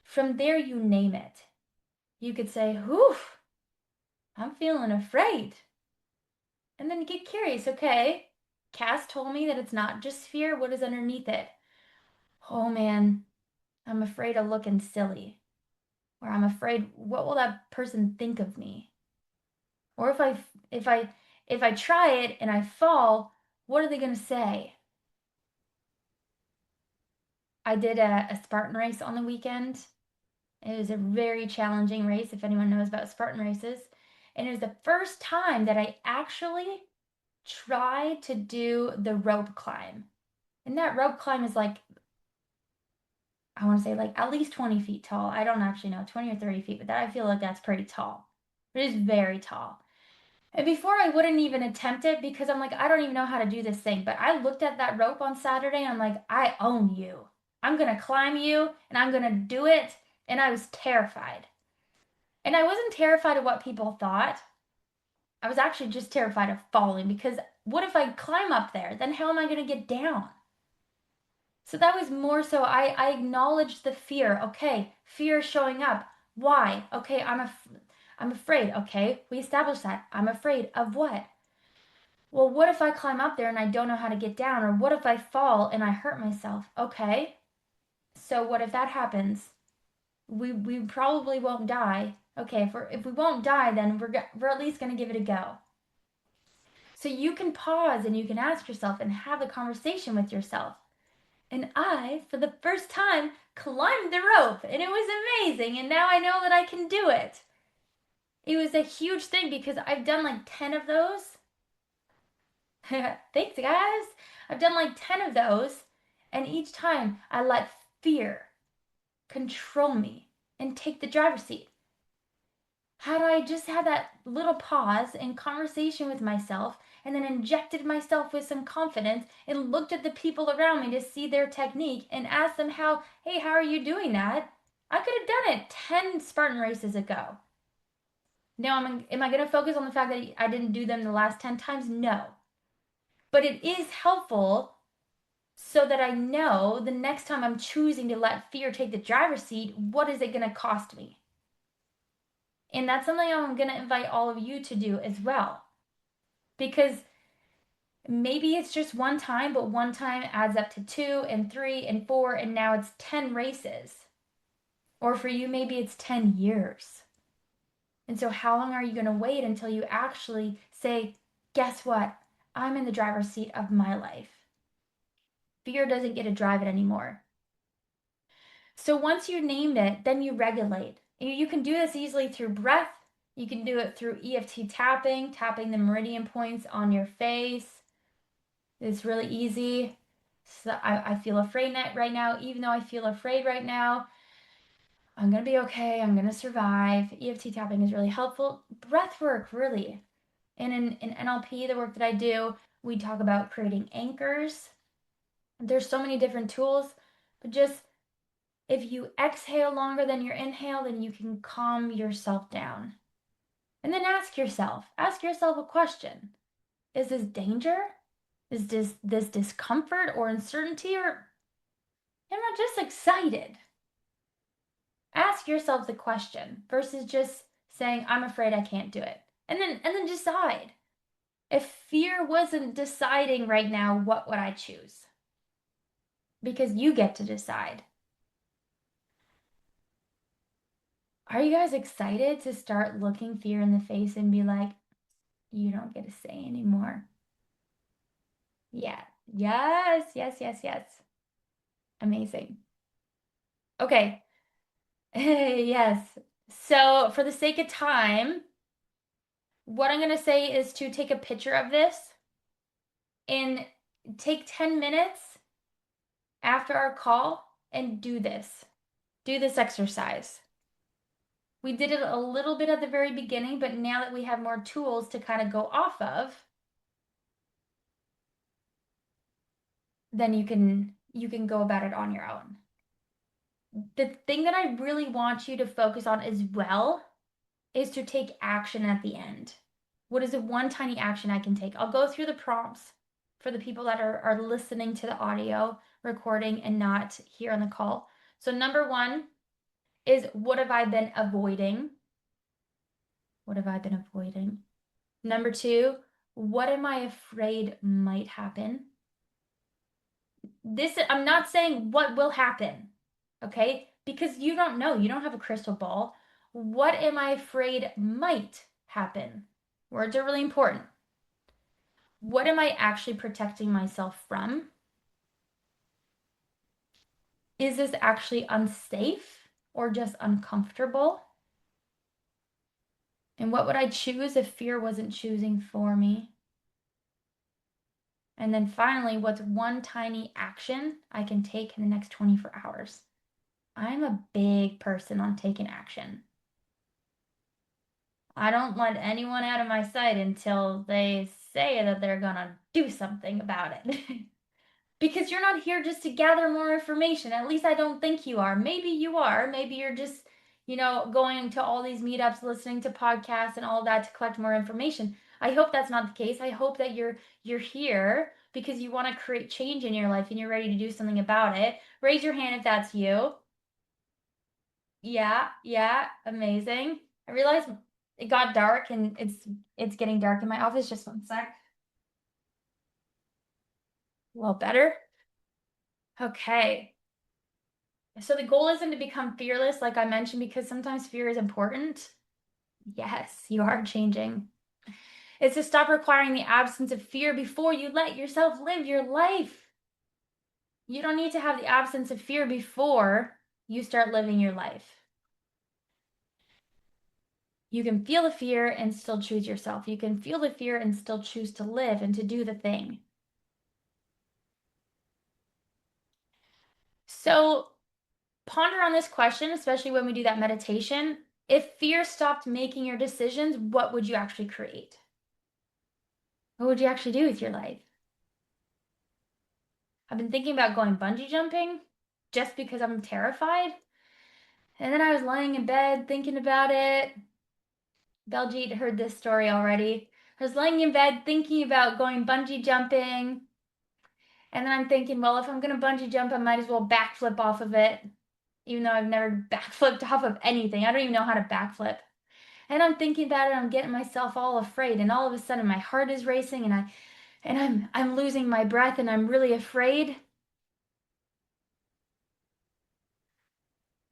[SPEAKER 1] From there, you name it. You could say, whew, I'm feeling afraid. And then get curious. Okay, Cass told me that it's not just fear. What is underneath it? Oh man, I'm afraid of looking silly. Or I'm afraid, what will that person think of me? Or if I if I try it and I fall, what are they going to say? I did a Spartan race on the weekend. It was a very challenging race, if anyone knows about Spartan races. And it was the first time that I actually tried to do the rope climb. And that rope climb is like, I want to say like at least 20 feet tall. I don't actually know, 20 or 30 feet, but that I feel like that's pretty tall. It is very tall. And before I wouldn't even attempt it because I'm like, I don't even know how to do this thing. But I looked at that rope on Saturday and I'm like, I own you. I'm going to climb you and I'm going to do it. And I was terrified. And I wasn't terrified of what people thought. I was actually just terrified of falling because what if I climb up there? Then how am I going to get down? So that was more so I acknowledged the fear. Okay, fear is showing up. Why? Okay, I'm afraid. Okay, we established that. I'm afraid of what? Well, what if I climb up there and I don't know how to get down? Or what if I fall and I hurt myself? Okay, so what if that happens? We probably won't die. Okay, if we won't die, then we're at least gonna give it a go. So you can pause and you can ask yourself and have a conversation with yourself. And I, for the first time, climbed the rope and it was amazing. And now I know that I can do it. It was a huge thing because I've done like 10 of those. Thanks, guys. I've done like 10 of those, and each time I let fear control me and take the driver's seat. Had I just had that little pause and conversation with myself and then injected myself with some confidence and looked at the people around me to see their technique and asked them hey, how are you doing that? I could have done it 10 Spartan races ago. Now, am I going to focus on the fact that I didn't do them the last 10 times? No. But it is helpful so that I know the next time I'm choosing to let fear take the driver's seat, what is it going to cost me? And that's something I'm going to invite all of you to do as well. Because maybe it's just one time, but one time adds up to 2 and 3 and 4, and now it's 10 races. Or for you, maybe it's 10 years. And so, how long are you going to wait until you actually say, guess what? I'm in the driver's seat of my life. Fear doesn't get to drive it anymore. So, once you named it, then you regulate. You can do this easily through breath. You can do it through EFT tapping the meridian points on your face. It's really easy. So I feel afraid right now. Even though I feel afraid right now, I'm going to be okay. I'm going to survive. EFT tapping is really helpful. Breath work, really. And in NLP, the work that I do, we talk about creating anchors. There's so many different tools, but just if you exhale longer than your inhale, then you can calm yourself down. And then ask yourself a question. Is this danger? Is this discomfort or uncertainty, or am I just excited? Ask yourself the question versus just saying, I'm afraid I can't do it. And then decide. If fear wasn't deciding right now, what would I choose? Because you get to decide. Are you guys excited to start looking fear in the face and be like, you don't get to say anymore? Yeah. Yes, yes, yes, yes. Amazing. Okay. Yes. So, for the sake of time, what I'm going to say is to take a picture of this and take 10 minutes after our call and do this. Do this exercise. We did it a little bit at the very beginning, but now that we have more tools to kind of go off of, then you can go about it on your own. The thing that I really want you to focus on as well is to take action at the end. What is the one tiny action I can take? I'll go through the prompts for the people that are listening to the audio recording and not here on the call. So number 1 is, what have I been avoiding? What have I been avoiding? Number 2, what am I afraid might happen? I'm not saying what will happen, okay? Because you don't know. You don't have a crystal ball. What am I afraid might happen? Words are really important. What am I actually protecting myself from? Is this actually unsafe or just uncomfortable? And what would I choose if fear wasn't choosing for me? And then finally, what's one tiny action I can take in the next 24 hours? I'm a big person on taking action. I don't let anyone out of my sight until they say that they're gonna do something about it. Because you're not here just to gather more information. At least I don't think you are. Maybe you are. Maybe you're just, going to all these meetups, listening to podcasts and all that to collect more information. I hope that's not the case. I hope that you're here because you want to create change in your life and you're ready to do something about it. Raise your hand if that's you. Yeah, yeah, amazing. I realized it got dark and it's getting dark in my office. Just one sec. A little better. Okay. So the goal isn't to become fearless, like I mentioned, because sometimes fear is important. Yes, you are changing. It's to stop requiring the absence of fear before you let yourself live your life. You don't need to have the absence of fear before you start living your life. You can feel the fear and still choose yourself. You can feel the fear and still choose to live and to do the thing. So ponder on this question, especially when we do that meditation. If fear stopped making your decisions, what would you actually create? What would you actually do with your life? I've been thinking about going bungee jumping just because I'm terrified. And then I was lying in bed thinking about it. Beljeet heard this story already. I was laying in bed thinking about going bungee jumping. And then I'm thinking, well, if I'm going to bungee jump, I might as well backflip off of it. Even though I've never backflipped off of anything. I don't even know how to backflip. And I'm thinking about it, I'm getting myself all afraid. And all of a sudden my heart is racing and I'm losing my breath and I'm really afraid.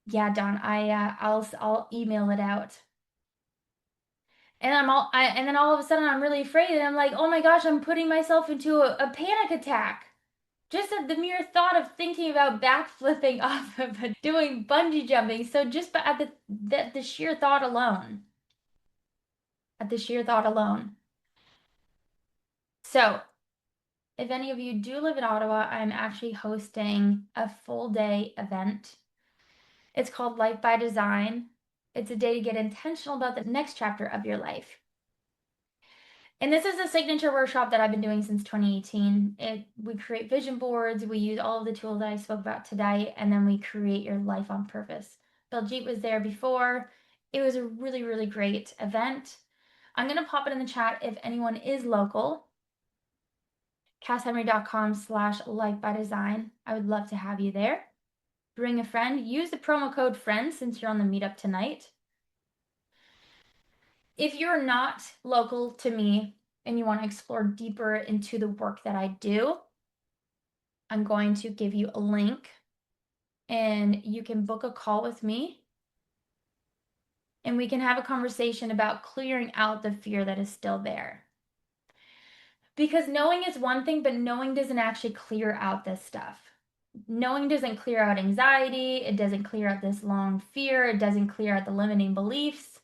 [SPEAKER 1] Yeah, Don, I'll email it out. And and then all of a sudden I'm really afraid and I'm like, oh my gosh, I'm putting myself into a panic attack. Just at the mere thought of thinking about backflipping off of doing bungee jumping. So just at the sheer thought alone. At the sheer thought alone. So if any of you do live in Ottawa, I'm actually hosting a full day event. It's called Life by Design. It's a day to get intentional about the next chapter of your life. And this is a signature workshop that I've been doing since 2018. We create vision boards, we use all of the tools that I spoke about today, and then we create your life on purpose. Beljeet was there before. It was a really, really great event. I'm going to pop it in the chat if anyone is local. CassHenry.com/lifebydesign. I would love to have you there. Bring a friend. Use the promo code FRIEND since you're on the meetup tonight. If you're not local to me and you want to explore deeper into the work that I do, I'm going to give you a link and you can book a call with me and we can have a conversation about clearing out the fear that is still there. Because knowing is one thing, but knowing doesn't actually clear out this stuff. Knowing doesn't clear out anxiety. It doesn't clear out this long fear. It doesn't clear out the limiting beliefs.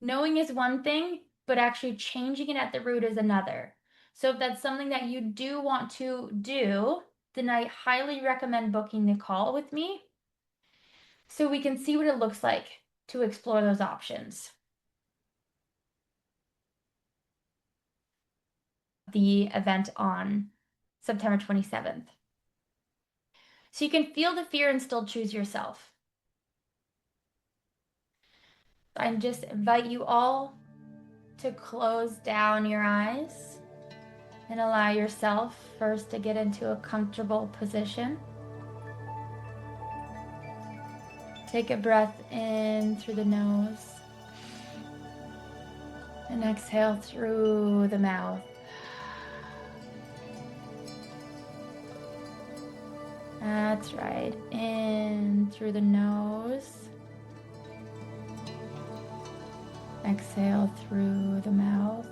[SPEAKER 1] Knowing is one thing, but actually changing it at the root is another. So if that's something that you do want to do, then I highly recommend booking the call with me so we can see what it looks like to explore those options. The event on September 27th. So you can feel the fear and still choose yourself. I just invite you all to close down your eyes and allow yourself first to get into a comfortable position. Take a breath in through the nose and exhale through the mouth. That's right. In through the nose. Exhale through the mouth.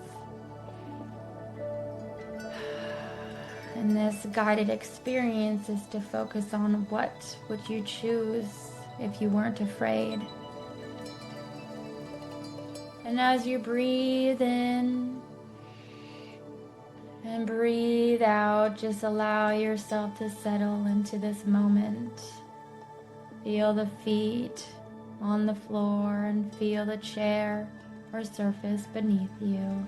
[SPEAKER 1] And this guided experience is to focus on what would you choose if you weren't afraid. And as you breathe in and breathe out, just allow yourself to settle into this moment. Feel the feet on the floor and feel the chair or surface beneath you.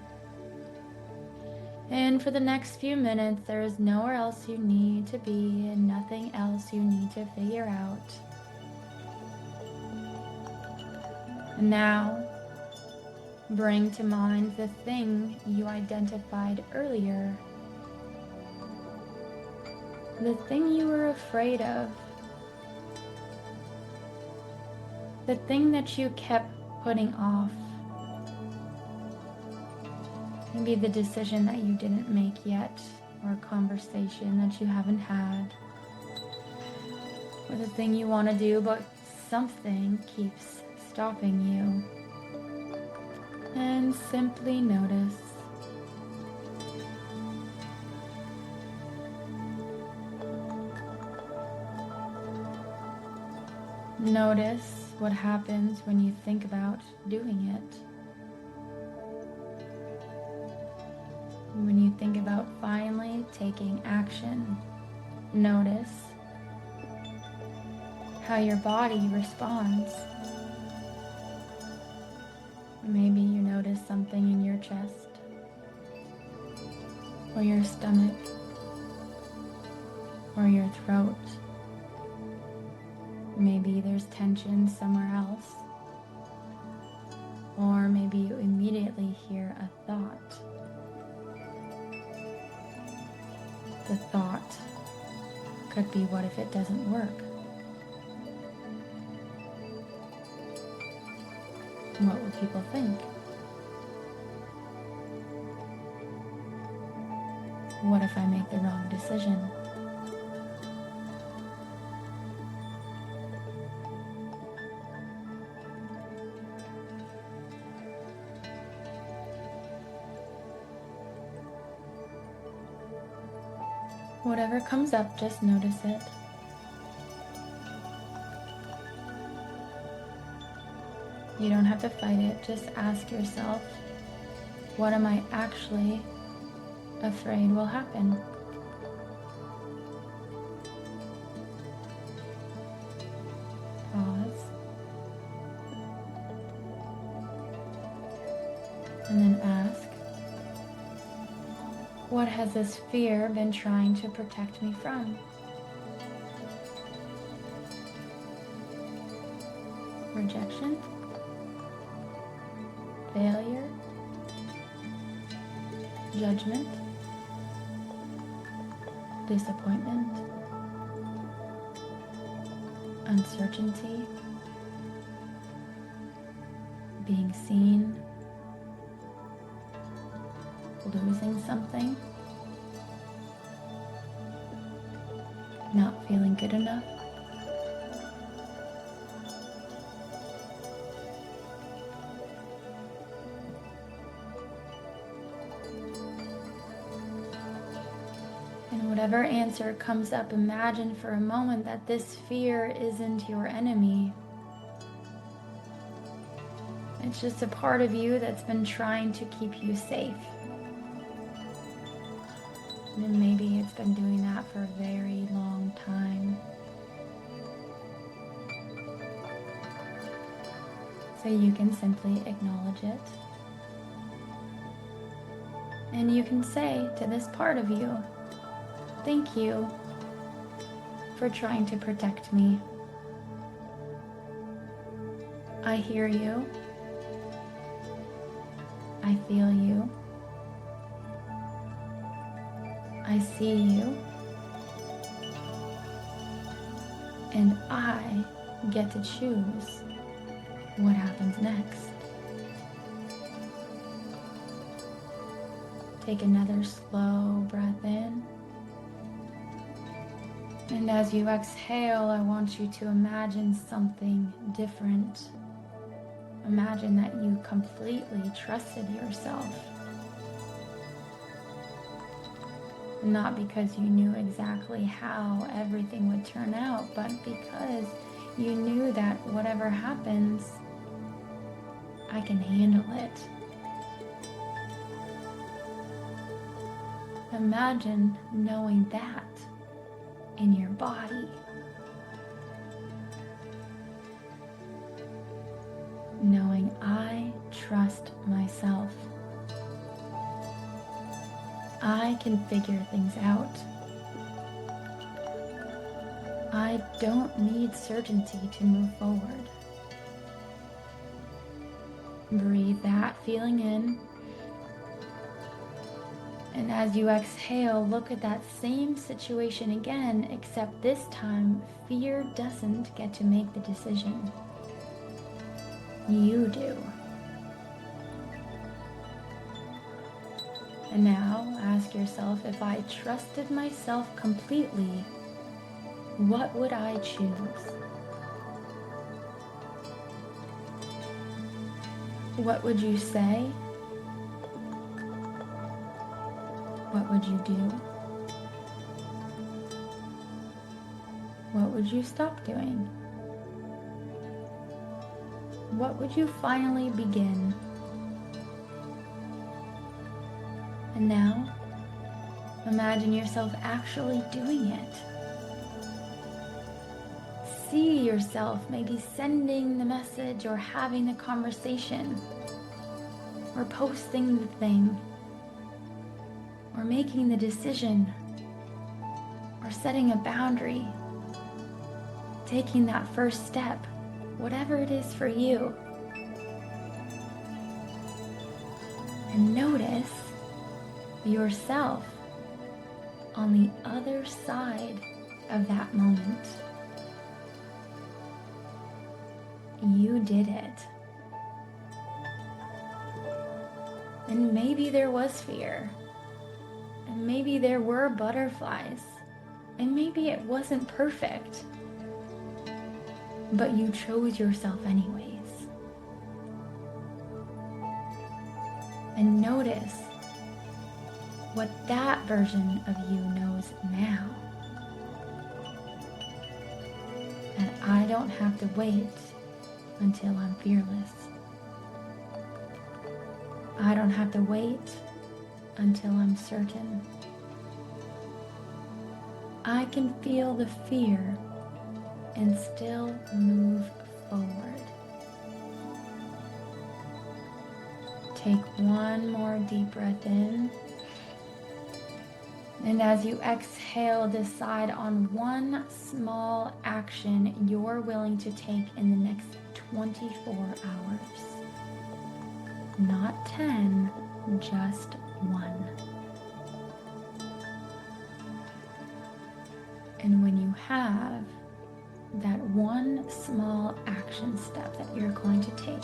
[SPEAKER 1] And for the next few minutes, there is nowhere else you need to be and nothing else you need to figure out. And now, bring to mind the thing you identified earlier. The thing you were afraid of. The thing that you kept putting off. Maybe the decision that you didn't make yet, or a conversation that you haven't had, or the thing you want to do, but something keeps stopping you. And simply notice. Notice what happens when you think about doing it. When you think about finally taking action, notice how your body responds. Maybe you notice something in your chest or your stomach or your throat. Maybe there's tension somewhere else. Or maybe you immediately hear a thought. The thought could be, what if it doesn't work? What will people think? What if I make the wrong decision? Whatever comes up, just notice it. You don't have to fight it. Just ask yourself, what am I actually afraid will happen? Pause. And then ask, what has this fear been trying to protect me from? Rejection? Failure? Judgment? Disappointment? Uncertainty? Being seen? Losing something? Not feeling good enough? And whatever answer comes up, imagine for a moment that this fear isn't your enemy. It's just a part of you that's been trying to keep you safe. And maybe it's been doing that for a very long time. So you can simply acknowledge it. And you can say to this part of you, thank you for trying to protect me. I hear you. I feel you. I see you. And I get to choose what happens next. Take another slow breath in. And as you exhale, I want you to imagine something different. Imagine that you completely trusted yourself. Not because you knew exactly how everything would turn out, but because you knew that whatever happens, I can handle it. Imagine knowing that in your body. Knowing I trust myself. I can figure things out. I don't need certainty to move forward. Breathe that feeling in. And as you exhale, look at that same situation again, except this time, fear doesn't get to make the decision. You do. And now ask yourself, if I trusted myself completely, what would I choose? What would you say? What would you do? What would you stop doing? what would you finally begin? And now, imagine yourself actually doing it. See yourself maybe sending the message or having the conversation or posting the thing or making the decision or setting a boundary, taking that first step, whatever it is for you. And notice yourself on the other side of that moment. You did it. And maybe there was fear. And maybe there were butterflies. And maybe it wasn't perfect. But you chose yourself anyways. And notice what that version of you knows now. And I don't have to wait until I'm fearless. I don't have to wait until I'm certain. I can feel the fear and still move forward. Take one more deep breath in. And as you exhale, decide on one small action you're willing to take in the next 24 hours. Not 10, just one. And when you have that one small action step that you're going to take,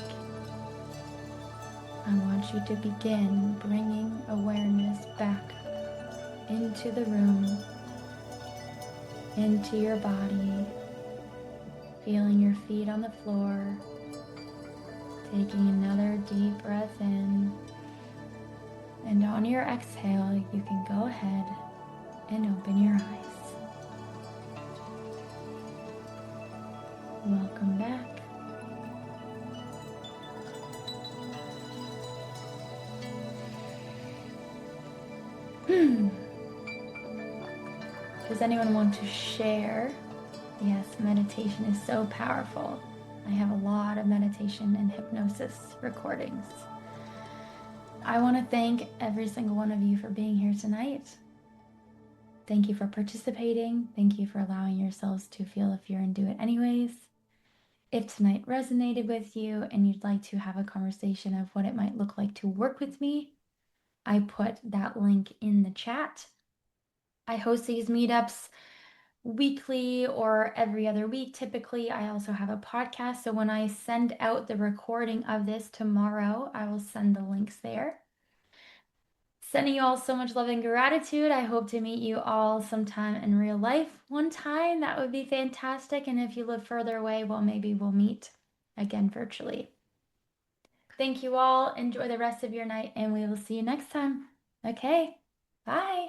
[SPEAKER 1] I want you to begin bringing awareness back into the room, into your body, feeling your feet on the floor, taking another deep breath in, and on your exhale, you can go ahead and open your eyes. Welcome back. Does anyone want to share? Yes, meditation is so powerful. I have a lot of meditation and hypnosis recordings. I want to thank every single one of you for being here tonight. Thank you for participating. Thank you for allowing yourselves to feel the fear and do it anyways. If tonight resonated with you and you'd like to have a conversation of what it might look like to work with me, I put that link in the chat. I host these meetups weekly or every other week. Typically, I also have a podcast. So when I send out the recording of this tomorrow, I will send the links there. Sending you all so much love and gratitude. I hope to meet you all sometime in real life one time. That would be fantastic. And if you live further away, well, maybe we'll meet again virtually. Thank you all. Enjoy the rest of your night, and we will see you next time. Okay, bye.